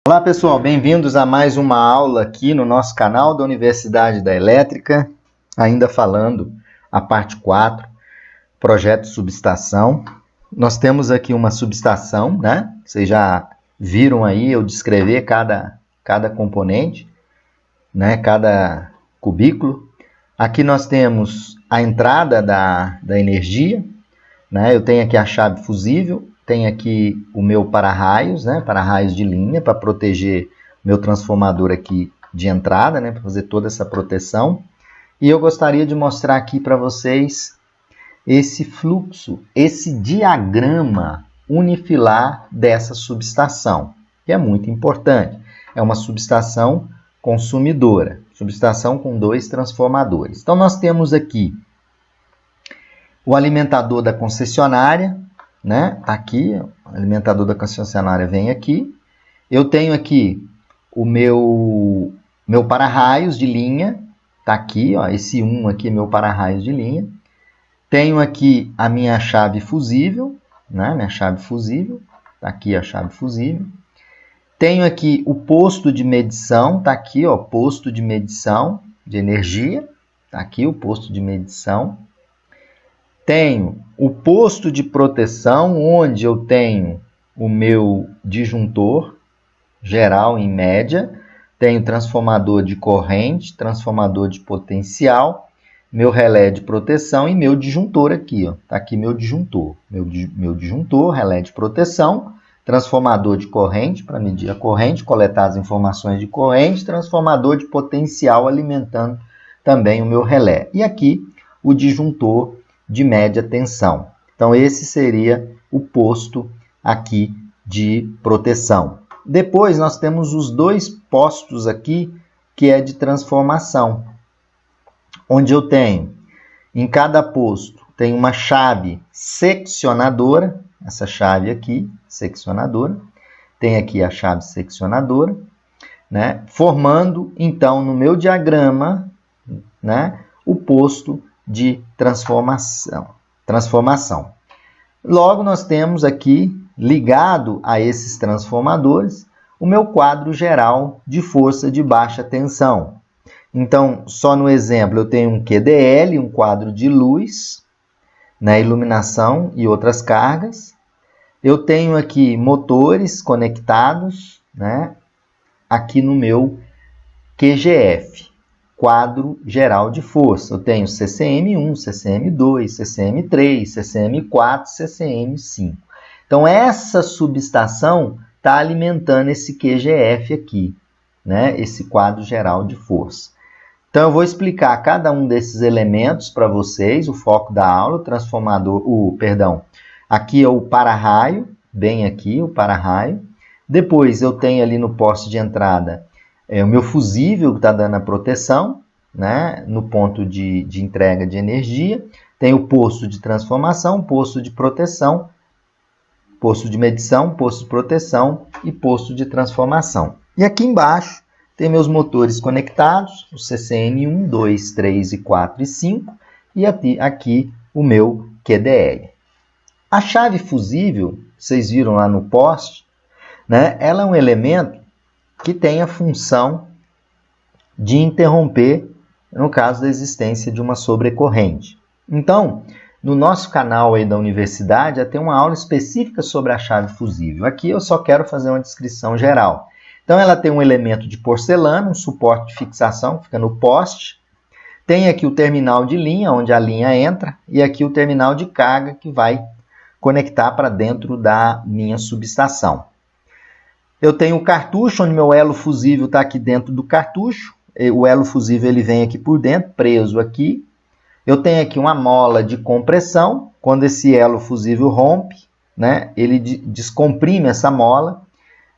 Olá pessoal, bem-vindos a mais uma aula aqui no nosso canal da Universidade da Elétrica, ainda falando a parte 4, projeto de subestação. Nós temos aqui uma subestação, né? Vocês já viram aí eu descrever cada componente, né? Cada cubículo. Aqui nós temos a entrada da energia, né? Eu tenho aqui a chave fusível, tenho aqui o meu para-raios, né? Para-raios de linha, para proteger meu transformador aqui de entrada, né? Para fazer toda essa proteção. E eu gostaria de mostrar aqui para vocês esse fluxo, esse diagrama unifilar dessa subestação, que é muito importante. É uma subestação consumidora, subestação com 2 transformadores. Então, nós temos aqui o alimentador da concessionária, né? Aqui, o alimentador da concessionária vem aqui. Eu tenho aqui o meu para-raios de linha, tá aqui, ó, esse 1 aqui é meu para-raios de linha. Tenho aqui a minha chave fusível, né? Minha chave fusível, tá aqui a chave fusível. Tenho aqui o posto de medição, tá aqui, ó, posto de medição de energia, tá aqui o posto de medição. Tenho o posto de proteção, onde eu tenho o meu disjuntor geral em média. Tenho transformador de corrente, transformador de potencial, meu relé de proteção e meu disjuntor aqui. Está aqui meu disjuntor. Meu disjuntor, relé de proteção, transformador de corrente para medir a corrente, coletar as informações de corrente, transformador de potencial alimentando também o meu relé. E aqui o disjuntor de média tensão. Então, esse seria o posto aqui de proteção. Depois, nós temos os 2 postos aqui, que é de transformação, onde eu tenho, em cada posto, tem uma chave seccionadora, essa chave aqui, seccionadora, tem aqui a chave seccionadora, né, formando, então, no meu diagrama, né, o posto de transformação. Logo, nós temos aqui, ligado a esses transformadores, o meu quadro geral de força de baixa tensão. Então, só no exemplo, eu tenho um QDL, um quadro de luz, né, iluminação e outras cargas. Eu tenho aqui motores conectados, né, aqui no meu QGF. Quadro geral de força. Eu tenho CCM1, CCM2, CCM3, CCM4, CCM5. Então, essa subestação está alimentando esse QGF aqui, né? Esse quadro geral de força. Então, eu vou explicar cada um desses elementos para vocês, o foco da aula, o transformador, aqui é o para-raio, bem aqui o para-raio. Depois, eu tenho ali no poste de entrada o meu fusível que está dando a proteção, né, no ponto de entrega de energia. Tem o posto de transformação, posto de proteção, posto de medição, posto de proteção e posto de transformação. E aqui embaixo tem meus motores conectados, o CCN1, 2, 3, 4 e 5, e aqui o meu QDL. A chave fusível, vocês viram lá no poste, né, ela é um elemento que tem a função de interromper, no caso da existência de uma sobrecorrente. Então, no nosso canal aí da universidade, já tem uma aula específica sobre a chave fusível. Aqui eu só quero fazer uma descrição geral. Então, ela tem um elemento de porcelana, um suporte de fixação que fica no poste. Tem aqui o terminal de linha, onde a linha entra, e aqui o terminal de carga que vai conectar para dentro da minha subestação. Eu tenho o cartucho, onde meu elo fusível está aqui dentro do cartucho. O elo fusível ele vem aqui por dentro, preso aqui. Eu tenho aqui uma mola de compressão. Quando esse elo fusível rompe, né, ele descomprime essa mola,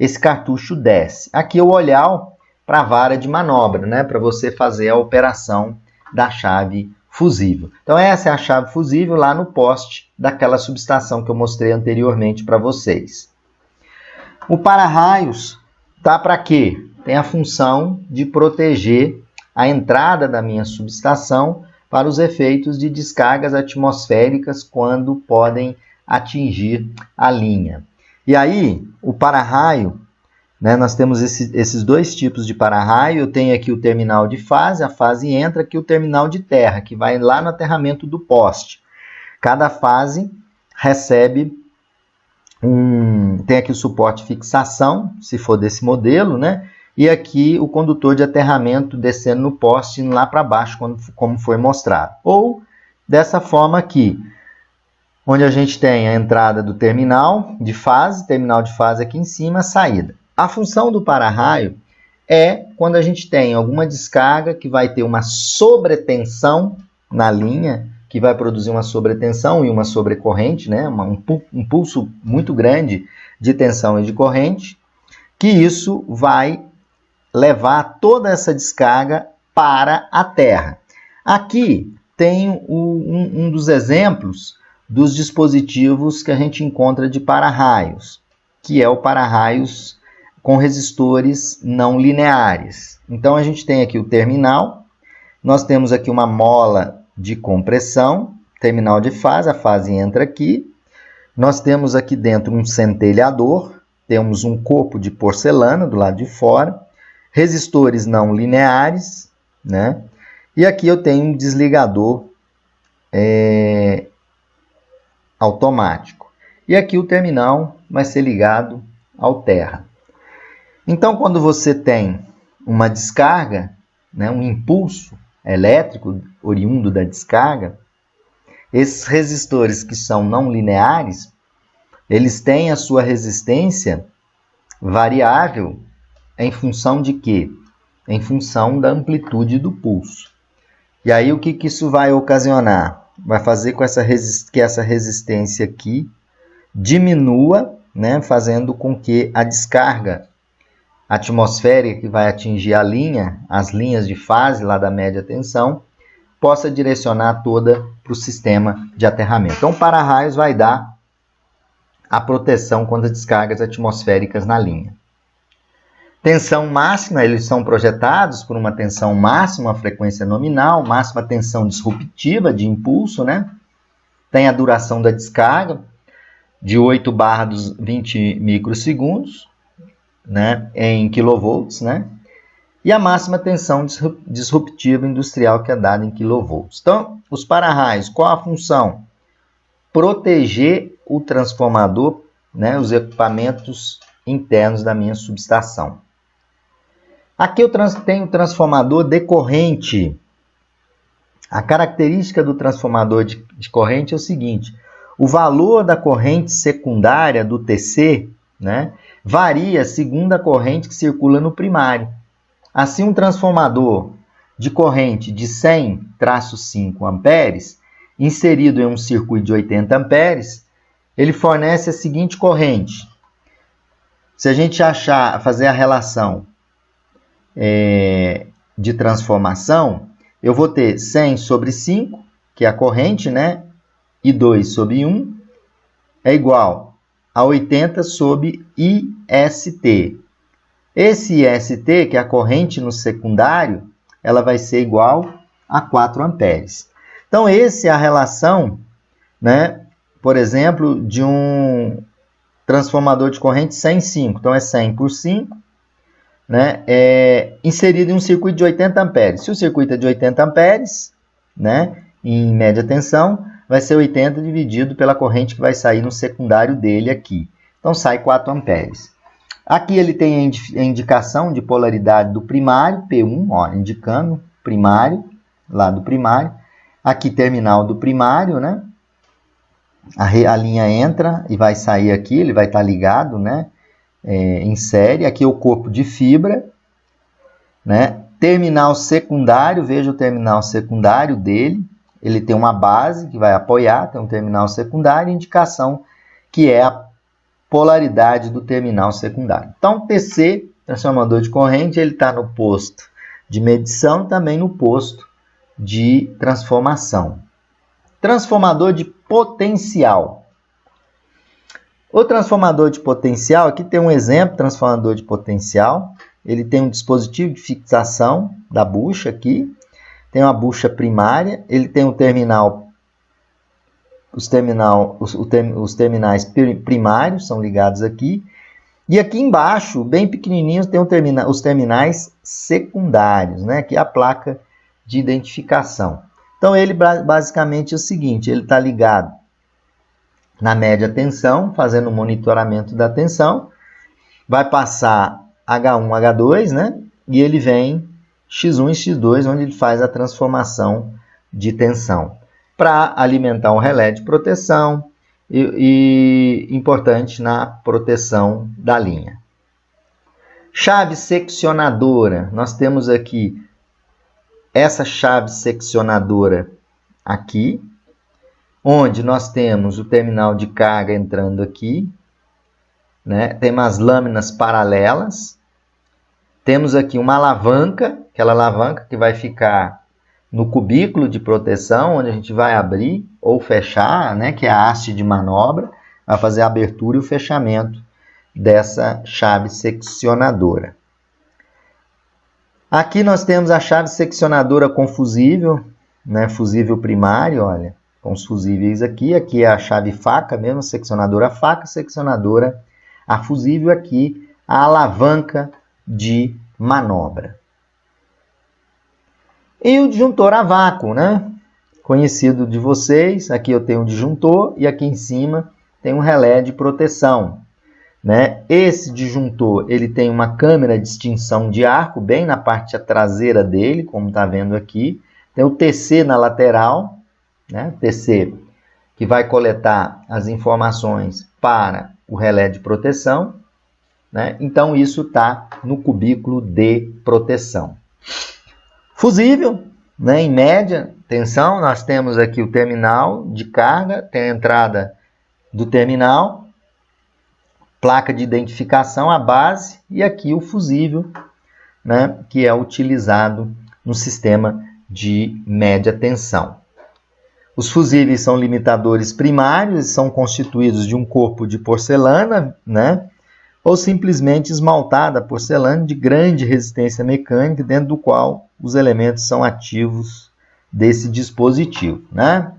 esse cartucho desce. Aqui é o olhar para a vara de manobra, né, para você fazer a operação da chave fusível. Então, essa é a chave fusível lá no poste daquela subestação que eu mostrei anteriormente para vocês. O para-raios tá para quê? Tem a função de proteger a entrada da minha subestação para os efeitos de descargas atmosféricas quando podem atingir a linha. E aí, o para-raio né? Nós temos esses dois tipos de para-raio. Eu tenho aqui o terminal de fase, a fase entra, aqui o terminal de terra, que vai lá no aterramento do poste. Cada fase recebe tem aqui o suporte de fixação, se for desse modelo, né? E aqui o condutor de aterramento descendo no poste, indo lá para baixo, como foi mostrado. Ou dessa forma aqui, onde a gente tem a entrada do terminal de fase aqui em cima, a saída. A função do para-raio é quando a gente tem alguma descarga que vai ter uma sobretensão na linha, que vai produzir uma sobretensão e uma sobrecorrente, né? Um pulso muito grande de tensão e de corrente, que isso vai levar toda essa descarga para a terra. Aqui tem um dos exemplos dos dispositivos que a gente encontra de para-raios, que é o para-raios com resistores não lineares. Então, a gente tem aqui o terminal, nós temos aqui uma mola de compressão, terminal de fase, a fase entra aqui. Nós temos aqui dentro um centelhador, temos um copo de porcelana do lado de fora, resistores não lineares, né? E aqui eu tenho um desligador automático. E aqui o terminal vai ser ligado ao terra. Então, quando você tem uma descarga, né, um impulso elétrico oriundo da descarga, esses resistores que são não lineares, eles têm a sua resistência variável em função de quê? Em função da amplitude do pulso. E aí o que isso vai ocasionar? Vai fazer com que essa resistência aqui diminua, né, fazendo com que a descarga atmosférica que vai atingir as linhas de fase lá da média tensão, possa direcionar toda para o sistema de aterramento. Então, o para-raios vai dar a proteção contra descargas atmosféricas na linha. Tensão máxima, eles são projetados por uma tensão máxima, uma frequência nominal, máxima tensão disruptiva de impulso, né? Tem a duração da descarga de 8/20 microsegundos, né, em kilovolts, né? E a máxima tensão disruptiva industrial, que é dada em kilovolts. Então, os para-raios, qual a função? Proteger o transformador, né, os equipamentos internos da minha subestação. Aqui eu tenho o transformador de corrente. A característica do transformador de corrente é o seguinte: o valor da corrente secundária do TC, né, varia segundo a corrente que circula no primário. Assim, um transformador de corrente de 100-5 amperes, inserido em um circuito de 80 amperes, ele fornece a seguinte corrente. Se a gente fazer a relação de transformação, eu vou ter 100 sobre 5, que é a corrente, né? E 2 sobre 1 é igual a 80 sobre IST. Esse IST, que é a corrente no secundário, ela vai ser igual a 4 amperes. Então, essa é a relação, né, por exemplo, de um transformador de corrente 100/5. Então, é 100 por 5, né, inserido em um circuito de 80 amperes. Se o circuito é de 80 amperes, né, em média tensão, vai ser 80 dividido pela corrente que vai sair no secundário dele aqui. Então, sai 4 amperes. Aqui ele tem a indicação de polaridade do primário, P1, ó, indicando primário, lá do primário. Aqui, terminal do primário, né? A linha entra e vai sair aqui, ele vai estar ligado, né, em série. Aqui é o corpo de fibra, né? Terminal secundário, veja o terminal secundário dele. Ele tem uma base que vai apoiar, tem um terminal secundário, indicação que é a polaridade do terminal secundário. Então, TC, transformador de corrente, ele está no posto de medição e também no posto de transformação. Transformador de potencial. O transformador de potencial, aqui tem um exemplo, transformador de potencial. Ele tem um dispositivo de fixação da bucha aqui. Tem uma bucha primária, ele tem um terminal, os terminais primários são ligados aqui, E aqui embaixo, bem pequenininhos, tem os terminais secundários, né? Que é a placa de identificação. Então, ele basicamente é o seguinte, ele está ligado na média tensão, fazendo o monitoramento da tensão, vai passar H1, H2, né? E ele vem X1 e X2, onde ele faz a transformação de tensão para alimentar um relé de proteção e importante na proteção da linha. Chave seccionadora. Nós temos aqui essa chave seccionadora aqui, onde nós temos o terminal de carga entrando aqui, né? Tem umas lâminas paralelas. Temos aqui uma alavanca, aquela alavanca que vai ficar no cubículo de proteção, onde a gente vai abrir ou fechar, né? Que é a haste de manobra, vai fazer a abertura e o fechamento dessa chave seccionadora. Aqui nós temos a chave seccionadora com fusível, né? Fusível primário, olha, com os fusíveis aqui. Aqui é a chave faca mesmo, seccionadora faca, seccionadora a fusível, aqui a alavanca de manobra. E o disjuntor a vácuo, né? Conhecido de vocês, aqui eu tenho um disjuntor e aqui em cima tem um relé de proteção, né? Esse disjuntor ele tem uma câmera de extinção de arco bem na parte traseira dele, como está vendo aqui. Tem o TC na lateral, né? TC que vai coletar as informações para o relé de proteção, né? Então isso está no cubículo de proteção. Fusível, né? Em média tensão, nós temos aqui o terminal de carga, tem a entrada do terminal, placa de identificação, a base, e aqui o fusível, né? Que é utilizado no sistema de média tensão. Os fusíveis são limitadores primários, são constituídos de um corpo de porcelana, né? Ou simplesmente esmaltada porcelana de grande resistência mecânica, dentro do qual os elementos são ativos desse dispositivo, né?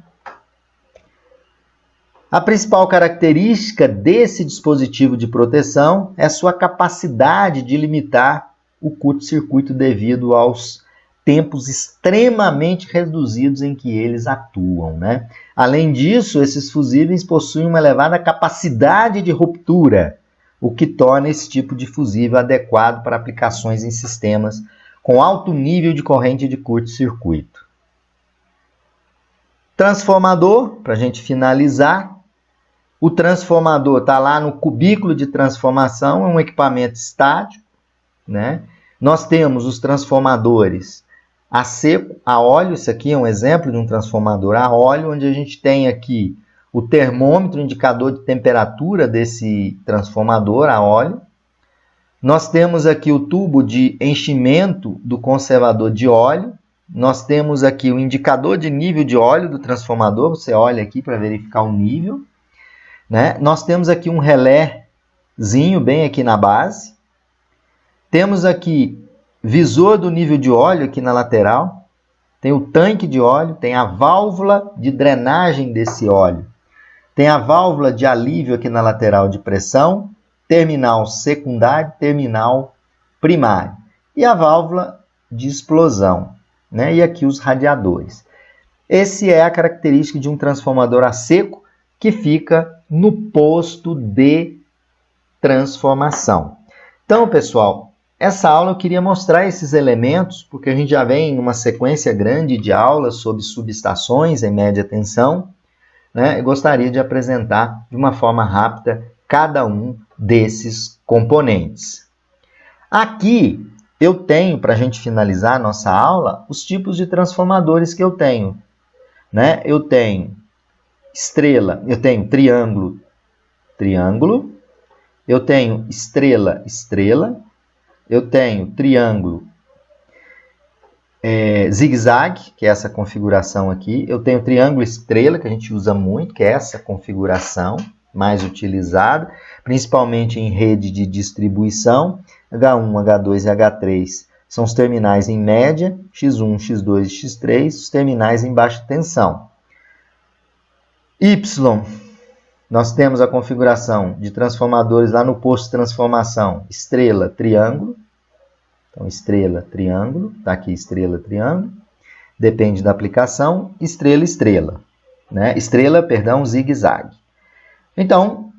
A principal característica desse dispositivo de proteção é sua capacidade de limitar o curto-circuito devido aos tempos extremamente reduzidos em que eles atuam, né? Além disso, esses fusíveis possuem uma elevada capacidade de ruptura, o que torna esse tipo de fusível adequado para aplicações em sistemas com alto nível de corrente de curto-circuito. Transformador, para a gente finalizar. O transformador está lá no cubículo de transformação, é um equipamento estático, né? Nós temos os transformadores a seco, a óleo. Isso aqui é um exemplo de um transformador a óleo, onde a gente tem aqui o termômetro, indicador de temperatura desse transformador a óleo. Nós temos aqui o tubo de enchimento do conservador de óleo. Nós temos aqui o indicador de nível de óleo do transformador. Você olha aqui para verificar o nível, né? Nós temos aqui um relézinho bem aqui na base. Temos aqui visor do nível de óleo aqui na lateral. Tem o tanque de óleo, tem a válvula de drenagem desse óleo. Tem a válvula de alívio aqui na lateral de pressão, terminal secundário, terminal primário. E a válvula de explosão, né? E aqui os radiadores. Essa é a característica de um transformador a seco que fica no posto de transformação. Então, pessoal, essa aula eu queria mostrar esses elementos, porque a gente já vem numa sequência grande de aulas sobre subestações em média tensão, né? Eu gostaria de apresentar de uma forma rápida cada um desses componentes. Aqui eu tenho, para a gente finalizar a nossa aula, os tipos de transformadores que eu tenho, né? Eu tenho estrela, eu tenho triângulo, triângulo, eu tenho estrela, estrela, eu tenho triângulo zigue-zague, que é essa configuração aqui. Eu tenho triângulo estrela, que a gente usa muito, que é essa configuração mais utilizada, principalmente em rede de distribuição. H1, H2 e H3 são os terminais em média, X1, X2 e X3, os terminais em baixa tensão. Y Nós temos a configuração de transformadores lá no posto de transformação, estrela, triângulo. Então, estrela, triângulo, está aqui estrela, triângulo. Depende da aplicação, estrela, estrela. Né? Estrela, perdão, zigue-zague. Então,